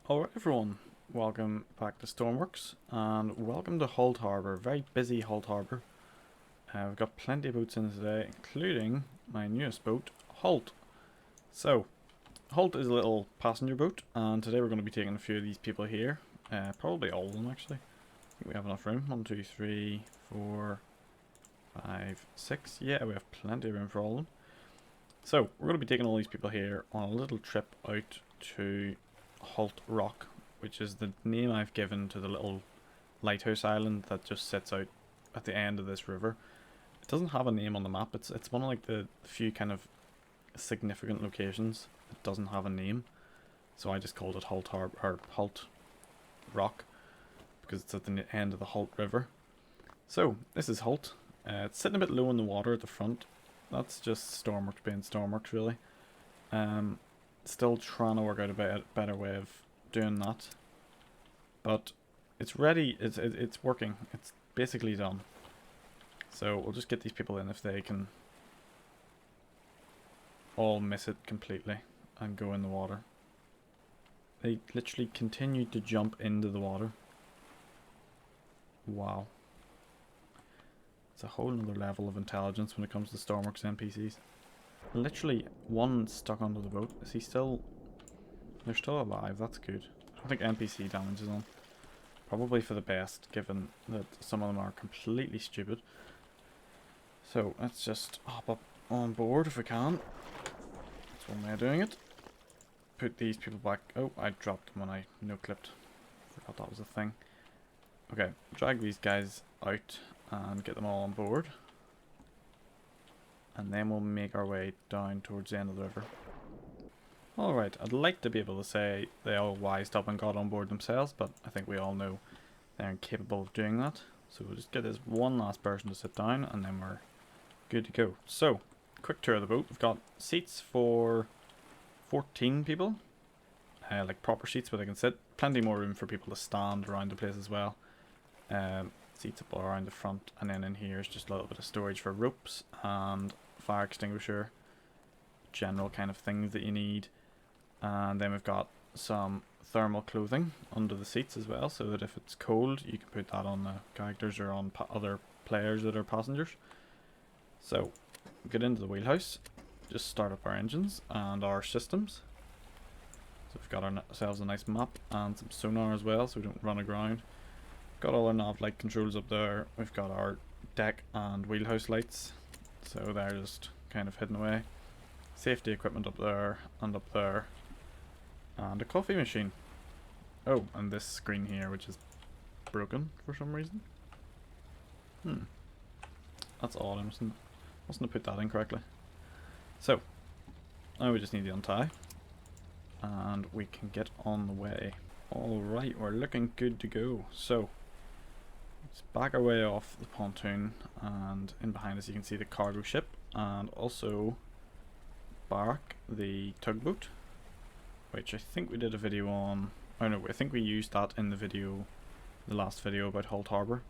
Alright everyone, welcome back to Stormworks and welcome to Holt Harbour. Very busy Holt Harbour. We've got plenty of boats in today, including my newest boat, Holt. So, Holt is a little passenger boat, and today we're going to be taking a few of these people here. Probably all of them actually. I think we have enough room. 1, 2, 3, 4, 5, 6. Yeah, we have plenty of room for all of them. So, we're going to be taking all these people here on a little trip out to Holt Rock, which is the name I've given to the little lighthouse island that just sits out at the end of this river. It doesn't have a name on the map. It's one of like the few kind of significant locations that doesn't have a name. So I just called it Holt Harbour or Holt Rock because it's at the end of the Holt River. So this is Holt. It's sitting a bit low in the water at the front. That's just Stormworks being Stormworks really. Still trying to work out a better way of doing that, but it's ready. It's working. It's basically done. So we'll just get these people in if they can all miss it completely and go in the water. They literally continue to jump into the water. Wow. It's a whole nother level of intelligence when it comes to Stormworks NPCs. Literally one stuck under the boat. Is he still... They're still alive, that's good. I don't think NPC damage is on. Probably for the best, given that some of them are completely stupid. So let's just hop up on board if we can. That's one way of doing it. Put these people back. Oh, I dropped them when I no-clipped. Forgot that was a thing. Okay, drag these guys out and get them all on board. And then we'll make our way down towards the end of the river. Alright, I'd like to be able to say they all wised up and got on board themselves, but I think we all know they're incapable of doing that. So we'll just get this one last person to sit down and then we're good to go. So, quick tour of the boat. We've got seats for 14 people. Like proper seats where they can sit. Plenty more room for people to stand around the place as well. Seats up all around the front, and then in here is just a little bit of storage for ropes and fire extinguisher, general kind of things that you need. And then we've got some thermal clothing under the seats as well, so that if it's cold you can put that on the characters or on other players that are passengers. So get into the wheelhouse, just start up our engines and our systems. So we've got ourselves a nice map and some sonar as well so we don't run aground. Got all our nav light controls up there. We've got our deck and wheelhouse lights, so they're just kind of hidden away. Safety equipment up there, and a coffee machine. Oh, and this screen here, which is broken for some reason. That's odd. I mustn't have put that in correctly. So now we just need to untie, and we can get on the way. All right, we're looking good to go. So let's back our way off the pontoon, and in behind us you can see the cargo ship and also Barrack, the tugboat, which I think we did a video on. Oh no, I think we used that in the last video about Holt Harbour.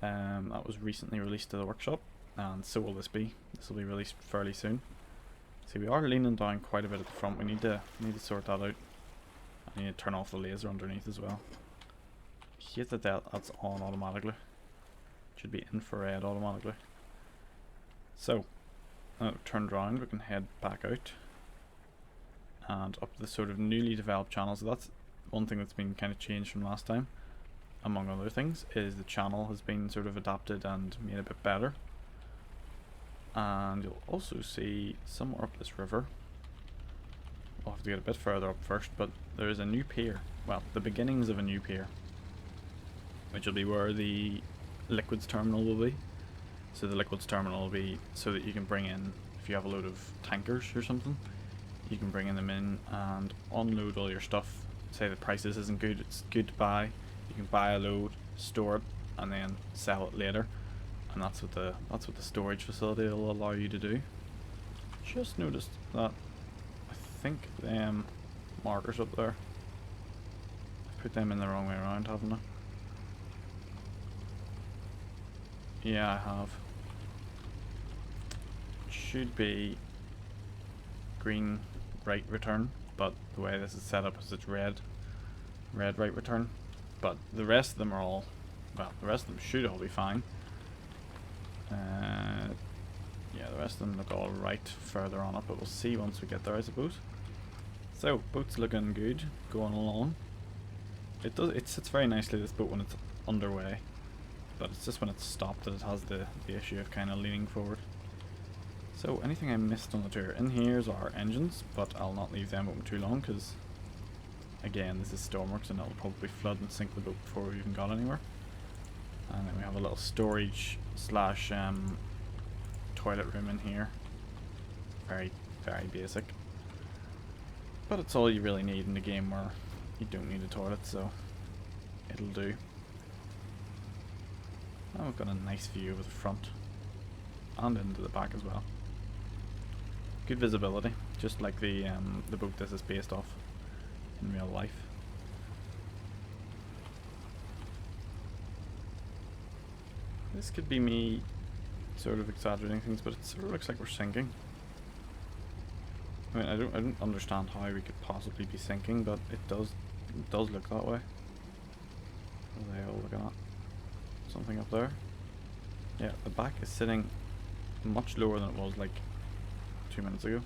That was recently released to the workshop, and so will this be. This will be released fairly soon. See, we are leaning down quite a bit at the front. We need to sort that out. I need to turn off the laser underneath as well. I hate that that's on automatically. It should be infrared automatically. So, now that we've turned around, we can head back out and up the sort of newly developed channel. So that's one thing that's been kind of changed from last time, among other things, is the channel has been sort of adapted and made a bit better. And you'll also see somewhere up this river, we'll have to get a bit further up first, but there is a new pier. Well, the beginnings of a new pier, which will be where the liquids terminal will be. So the liquids terminal will be so that you can bring in, if you have a load of tankers or something, you can bring them in and unload all your stuff. Say the prices isn't good, it's good to buy. You can buy a load, store it, and then sell it later. And that's what the storage facility will allow you to do. Just noticed that I think them markers up there, I put them in the wrong way around, haven't I? Yeah, I have. Should be green right return, but the way this is set up is it's red. red right return. But the rest of them are all, well, the rest of them should all be fine. Yeah, the rest of them look all right further on up, but we'll see once we get there, I suppose. So, boat's looking good, going along. It sits very nicely, this boat, when it's underway. But it's just when it's stopped that it has the issue of kind of leaning forward. So, anything I missed on the tour? In here's our engines, but I'll not leave them open too long, because, again, this is Stormworks, and it'll probably flood and sink the boat before we even got anywhere. And then we have a little storage slash toilet room in here. Very, very basic. But it's all you really need in a game where you don't need a toilet, so it'll do. Oh, we've got a nice view of the front. And into the back as well. Good visibility, just like the boat this is based off in real life. This could be me sort of exaggerating things, but it sort of looks like we're sinking. I mean, I don't understand how we could possibly be sinking, but it does look that way. What are they all looking at? Something up there? Yeah, the back is sitting much lower than it was like 2 minutes ago.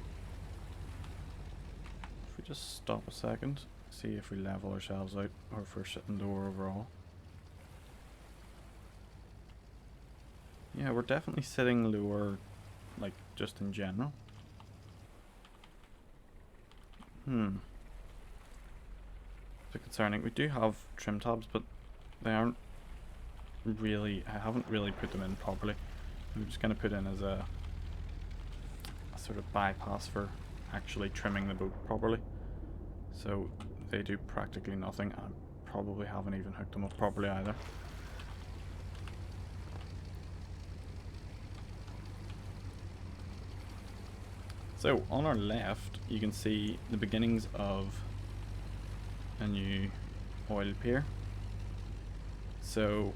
If we just stop a second, see if we level ourselves out, or if we're sitting lower overall. Yeah, we're definitely sitting lower, like, just in general. It's a bit concerning. We do have trim tabs, but they aren't really, I haven't really put them in properly. I'm just going to put in as a sort of bypass for actually trimming the boat properly. So they do practically nothing. I probably haven't even hooked them up properly either. So on our left you can see the beginnings of a new oil pier. So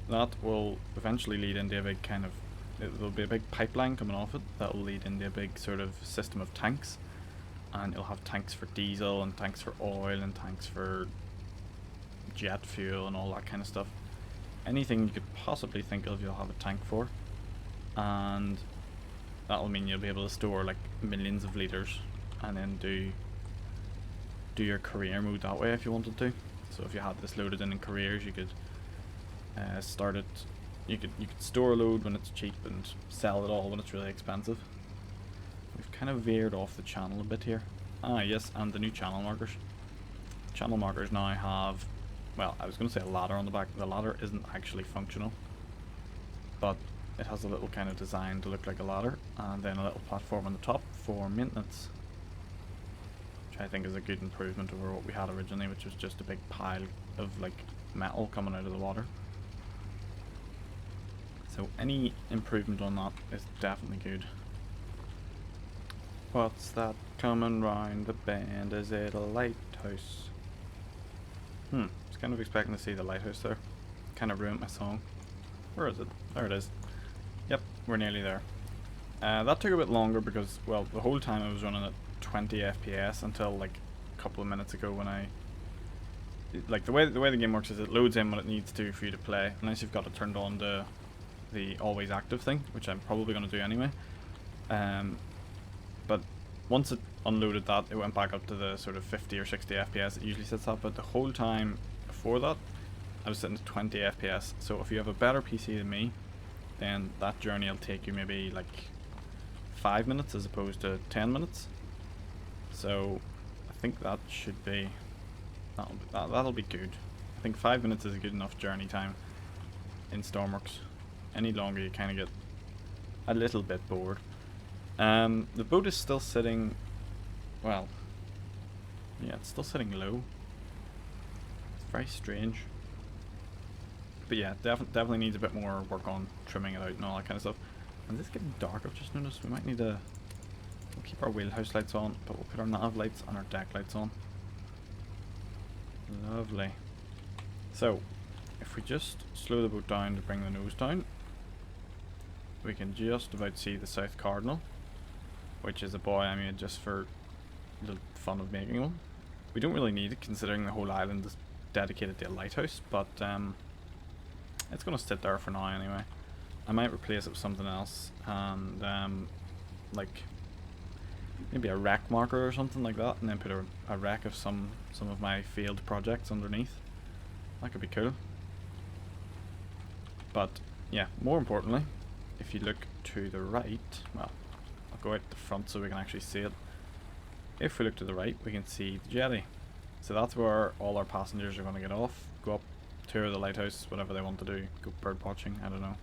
that will eventually lead into a big kind of, there'll be a big pipeline coming off it that will lead into a big sort of system of tanks, and it'll have tanks for diesel and tanks for oil and tanks for jet fuel and all that kind of stuff. Anything you could possibly think of, you'll have a tank for, and that'll mean you'll be able to store like millions of litres and then do your career mode that way if you wanted to. So if you had this loaded in careers, you could start it. You could store a load when it's cheap and sell it all when it's really expensive. We've kind of veered off the channel a bit here. Ah yes, and the new channel markers. Channel markers now have, well, I was going to say a ladder on the back. The ladder isn't actually functional, but it has a little kind of design to look like a ladder, and then a little platform on the top for maintenance, which I think is a good improvement over what we had originally, which was just a big pile of like metal coming out of the water. So any improvement on that is definitely good. What's that coming round the bend? Is it a lighthouse? I was kind of expecting to see the lighthouse there. Kind of ruined my song. Where is it? There it is. Yep, we're nearly there. That took a bit longer because, well, the whole time I was running at 20 FPS until like a couple of minutes ago when like the way the game works is it loads in what it needs to for you to play, unless you've got it turned on to the always active thing, which I'm probably going to do anyway. But once it unloaded that, it went back up to the sort of 50 or 60 FPS it usually sits at, but the whole time before that I was sitting at 20 FPS. So if you have a better PC than me, then that journey will take you maybe like 5 minutes as opposed to 10 minutes. So I think that should be, that'll be good. I think 5 minutes is a good enough journey time in Stormworks. Any longer you kind of get a little bit bored. The boat is still sitting, well, yeah, it's still sitting low. It's very strange. But yeah, definitely needs a bit more work on trimming it out and all that kind of stuff. And this is getting dark, I've just noticed. We might need to, we'll keep our wheelhouse lights on, but we'll put our nav lights and our deck lights on. Lovely. So, if we just slow the boat down to bring the nose down, we can just about see the South Cardinal, which is a buoy I made just for the fun of making one. We don't really need it considering the whole island is dedicated to a lighthouse, but it's going to sit there for now anyway. I might replace it with something else, and like maybe a wreck marker or something like that, and then put a wreck of some of my failed projects underneath. That could be cool. But yeah, more importantly, if you look to the right, well, I'll go out the front so we can actually see it. If we look to the right, we can see the jetty. So that's where all our passengers are going to get off, go up, tour the lighthouse, whatever they want to do, go bird watching, I don't know.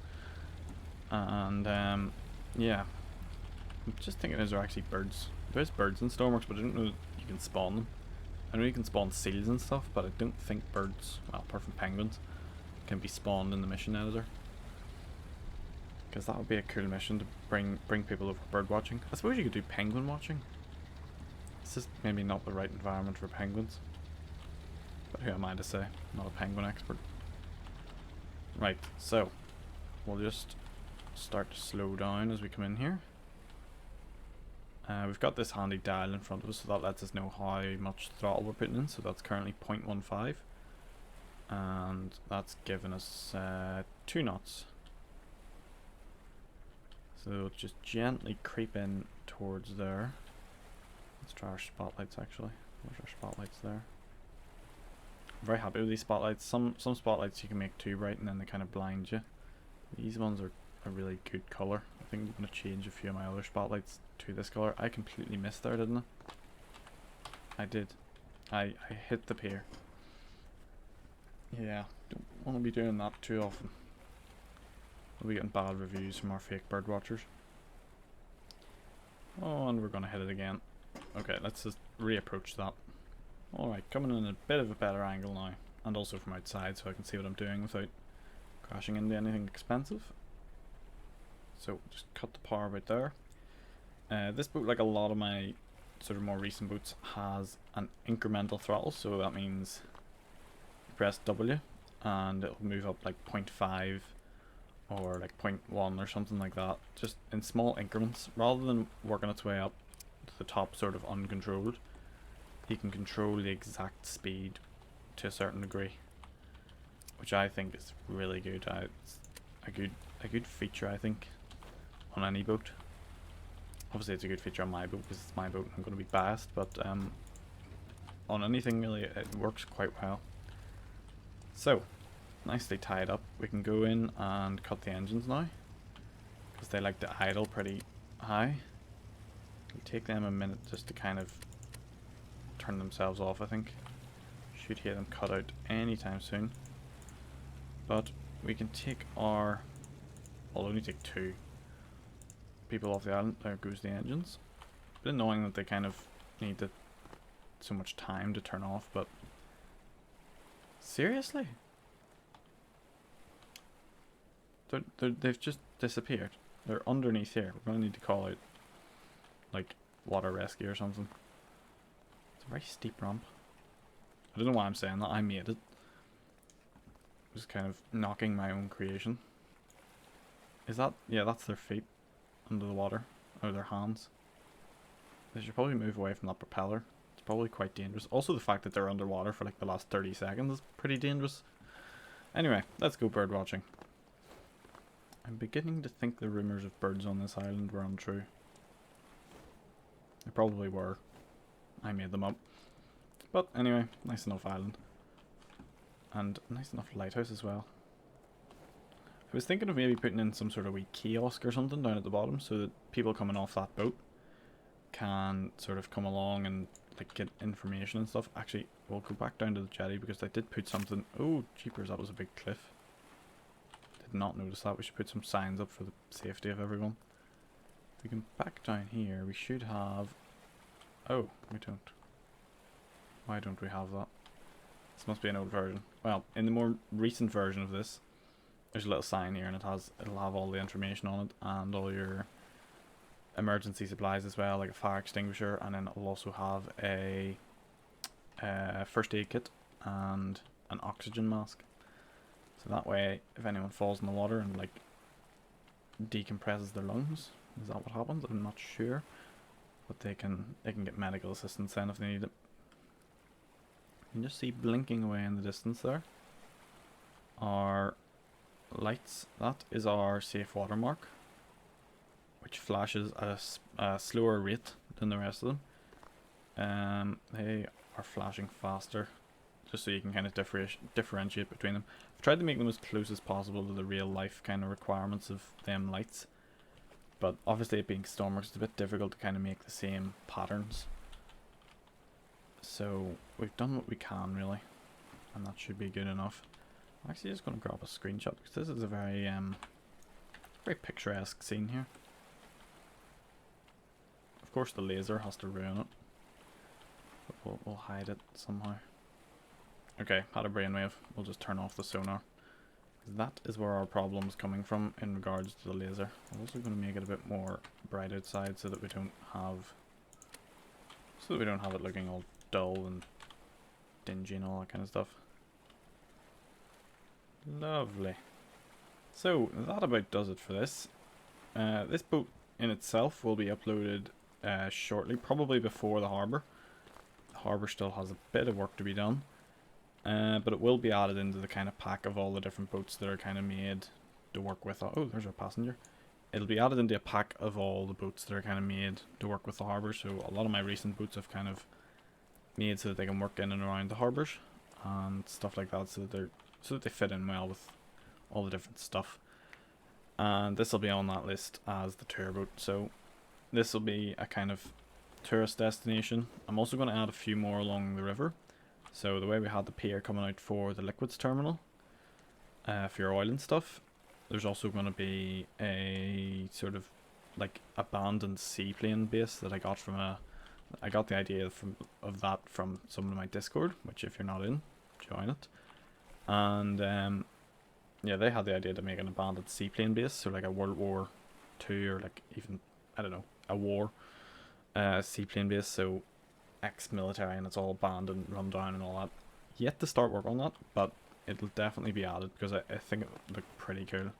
And yeah, I'm just thinking, is there actually birds? There's birds in Stormworks, but I don't know you can spawn them. I know you can spawn seals and stuff, but I don't think birds, well, apart from penguins, can be spawned in the mission editor. Because that would be a cool mission to bring people over bird watching. I suppose you could do penguin watching. It's just maybe not the right environment for penguins. But who am I to say? I'm not a penguin expert. Right, so we'll just start to slow down as we come in here. We've got this handy dial in front of us, so that lets us know how much throttle we're putting in. So that's currently 0.15, and that's given us 2 knots. So just gently creep in towards there. Let's try our spotlights actually. Where's our spotlights there? I'm very happy with these spotlights. Some spotlights you can make too bright and then they kind of blind you. These ones are a really good colour. I think I'm going to change a few of my other spotlights to this colour. I completely missed there, didn't I? I did. I hit the pier. Yeah, don't want to be doing that too often. We'll be getting bad reviews from our fake bird watchers. Oh, and we're going to hit it again. Okay, let's just reapproach that. Alright, coming in a bit of a better angle now. And also from outside so I can see what I'm doing without crashing into anything expensive. So just cut the power right there. This boat, like a lot of my sort of more recent boats, has an incremental throttle. So that means you press W and it'll move up like 0.5 or like 0.1 or something like that. Just in small increments. Rather than working its way up to the top sort of uncontrolled, you can control the exact speed to a certain degree, which I think is really good. It's a good feature, I think, on any boat. Obviously it's a good feature on my boat because it's my boat and I'm going to be biased, but on anything really it works quite well. So nicely tied up, we can go in and cut the engines now because they like to idle pretty high. It'll take them a minute just to kind of turn themselves off, I think. Should hear them cut out anytime soon. But we can take our... I'll only take 2 people off the island. There goes the engines. A bit annoying that they kind of need so much time to turn off, but... Seriously? They've just disappeared. They're underneath here. We're going to need to call out like water rescue or something. It's a very steep ramp. I don't know why I'm saying that. I made it. Just kind of knocking my own creation. Is that... Yeah, that's their feet under the water. Or their hands. They should probably move away from that propeller. It's probably quite dangerous. Also the fact that they're underwater for like the last 30 seconds is pretty dangerous. Anyway, let's go bird watching. I'm beginning to think the rumours of birds on this island were untrue. They probably were. I made them up. But anyway, nice enough island. And nice enough lighthouse as well. I was thinking of maybe putting in some sort of wee kiosk or something down at the bottom so that people coming off that boat can sort of come along and like get information and stuff. Actually, we'll go back down to the jetty because I did put something... Oh, jeepers, that was a big cliff. Did not notice that. We should put some signs up for the safety of everyone. If we can back down here, we should have... Oh, we don't. Why don't we have that? This must be an old version. Well, in the more recent version of this, there's a little sign here and it'll have all the information on it and all your emergency supplies as well, like a fire extinguisher, and then it'll also have a first aid kit and an oxygen mask. So that way, if anyone falls in the water and like decompresses their lungs, is that what happens? I'm not sure, but they can get medical assistance then if they need it. You can just see blinking away in the distance there are lights. That is our safe water mark, which flashes at a slower rate than the rest of them. They are flashing faster, just so you can kind of differentiate between them. I've tried to make them as close as possible to the real life kind of requirements of them lights, but obviously it being Stormworks, it's a bit difficult to kind of make the same patterns. So we've done what we can really, and that should be good enough. I'm actually just going to grab a screenshot because this is a very picturesque scene here. Of course the laser has to ruin it, but we'll hide it somehow. Okay, had a brainwave. We'll just turn off the sonar. That is where our problem's coming from in regards to the laser. I'm also going to make it a bit more bright outside so that we don't have it looking all dull and dingy and all that kind of stuff. Lovely. So that about does it for this. This boat in itself will be uploaded shortly, probably before the harbour. The harbour still has a bit of work to be done, but it will be added into the kind of pack of all the different boats that are kind of made to work with. Oh, there's our passenger. It'll be added into a pack of all the boats that are kind of made to work with the harbour. So a lot of my recent boats I've kind of made so that they can work in and around the harbours and stuff like that, so that they fit in well with all the different stuff. And this will be on that list as the tour boat. So this will be a kind of tourist destination. I'm also going to add a few more along the river. So the way we had the pier coming out for the liquids terminal, for your oil and stuff, there's also going to be a sort of like abandoned seaplane base that I got from I got the idea of that from someone in my Discord, which if you're not in, join it. And yeah, they had the idea to make an abandoned seaplane base, so like a World War II or like even, I don't know, a war seaplane base, so ex-military, and it's all abandoned, run down and all that. Yet to start work on that, but it'll definitely be added because I think it would look pretty cool.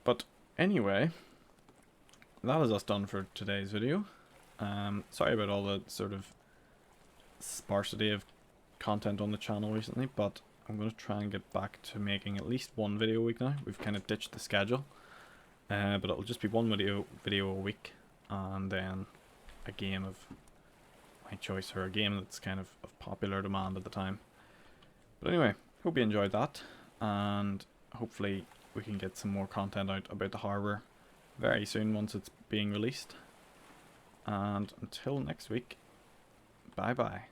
But anyway, that is us done for today's video. Sorry about all the sort of sparsity of content on the channel recently, but I'm going to try and get back to making at least one video a week now. We've kind of ditched the schedule, but it'll just be one video a week, and then a game of my choice, or a game that's kind of popular demand at the time. But anyway, hope you enjoyed that, and hopefully we can get some more content out about the harbour very soon once it's being released. And until next week, bye bye.